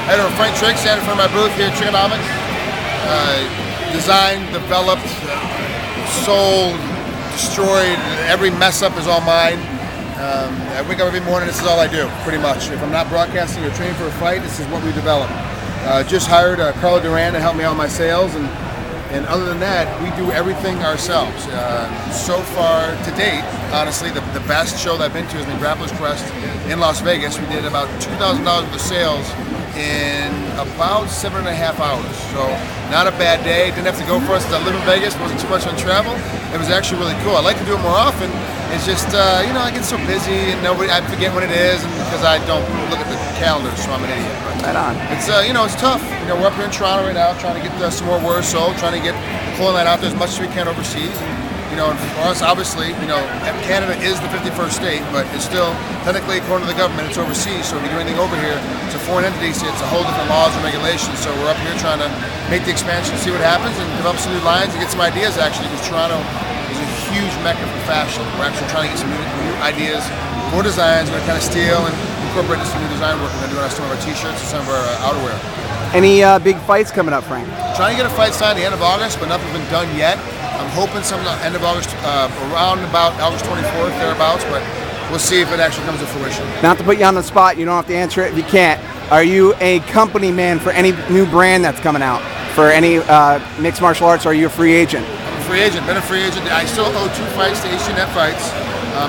I had a Frank Trigg standing in front of my booth here at Triggonomics. Designed, developed, sold, destroyed. Every mess up is all mine. I wake up every morning, this is all I do, pretty much. If I'm not broadcasting or training for a fight, this is what we develop. Just hired Carla Duran to help me out with my sales, and other than that, we do everything ourselves. So far, to date, honestly, the best show that I've been to has been Grappler's Quest in Las Vegas. We did about $2,000 worth of sales in about 7.5 hours. So not a bad day. Didn't have to go for us because I live in Vegas. Wasn't too much on travel. It was actually really cool. I'd like to do it more often. It's just, I get so busy and I forget when it is, and because I don't look at the calendar, so I'm an idiot. Right on. It's, it's tough. We're up here in Toronto right now trying to get some more wares sold, trying to get the clothing line out there as much as we can overseas. And for us, obviously, Canada is the 51st state, but it's still, technically, according to the government, it's overseas. So if you do anything over here, it's a foreign entity, so it's a whole different laws and regulations. So we're up here trying to make the expansion, see what happens, and develop some new lines and get some ideas, actually, because Toronto is a huge mecca for fashion. We're actually trying to get some new ideas for designs. We're going to kind of steal and incorporate some new design work we're going to do on some of our t-shirts and some of our outerwear. Any big fights coming up, Frank? Trying to get a fight signed at the end of August, but nothing's been done yet. I'm hoping some end of August, around about August 24th, thereabouts, but we'll see if it actually comes to fruition. Not to put you on the spot, you don't have to answer it if you can't. Are you a company man for any new brand that's coming out? For any mixed martial arts, or are you a free agent? I'm a free agent, been a free agent. I still owe 2 fights to HDNet Fights.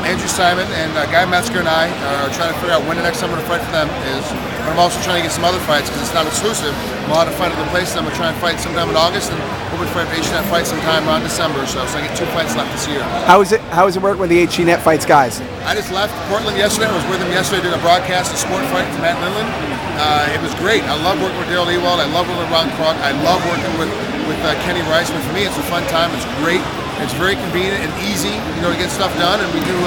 Andrew Simon and Guy Metzger and I are trying to figure out when the next summer to fight for them is. But I'm also trying to get some other fights because it's not exclusive. I'm allowed to fight other places. I'm going to try and fight sometime in August, and hopefully fight for HDNet Fights sometime around December or so. So I get 2 fights left this year. How is it working with the HDNet Fights guys? I just left Portland yesterday. I was with them yesterday doing a broadcast, a sport fight to Matt Lindland. It was great. I love working with Daryl Ewald. I love working with Ron Krug. I love working with Kenny Rice. But for me, it's a fun time. It's great. It's very convenient and easy, to get stuff done. And we do.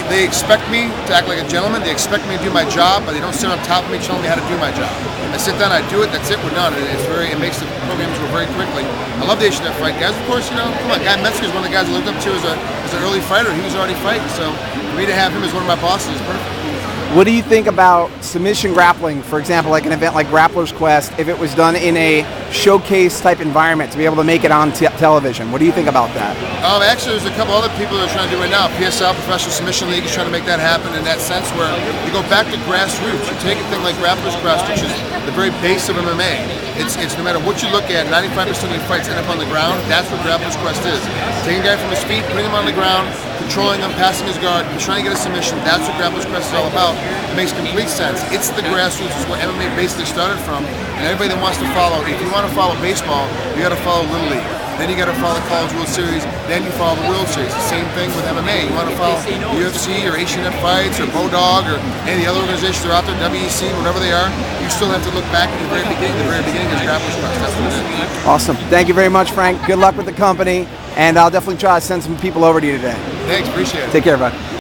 They expect me to act like a gentleman. They expect me to do my job, but they don't sit on top of me telling me how to do my job. I sit down, I do it. That's it. We're done. It makes the programs go very quickly. I love the HDNet Fight guys. Of course, come on. Guy Metzger is one of the guys I looked up to as an early fighter. He was already fighting, so for me to have him as one of my bosses is perfect. What do you think about submission grappling, for example, like an event like Grappler's Quest, if it was done in a showcase type environment to be able to make it on television? What do you think about that? Actually, there's a couple other people that are trying to do it right now. PSL, Professional Submission League, is trying to make that happen in that sense where you go back to grassroots. You take a thing like Grappler's Quest, which is the very base of MMA. It's no matter what you look at, 95% of your fights end up on the ground. That's what Grappler's Quest is. Taking a guy from his feet, putting him on the ground, controlling him, passing his guard, trying to get a submission. That's what Grappler's Quest is all about. It makes complete sense. It's the grassroots. It's what MMA basically started from. And everybody that wants to follow, if you want to follow baseball, you got to follow Little League. Then you got to follow the College World Series. Then you follow the World Series. The same thing with MMA. You want to follow UFC or HDNet Fights or Bodog or any of the other organizations that are out there, WEC, whatever they are. You still have to look back at the very beginning. The very beginning is Grappler's Quest. That's what it is. Awesome. Thank you very much, Frank. Good luck with the company. And I'll definitely try to send some people over to you today. Thanks. Appreciate it. Take care, bud.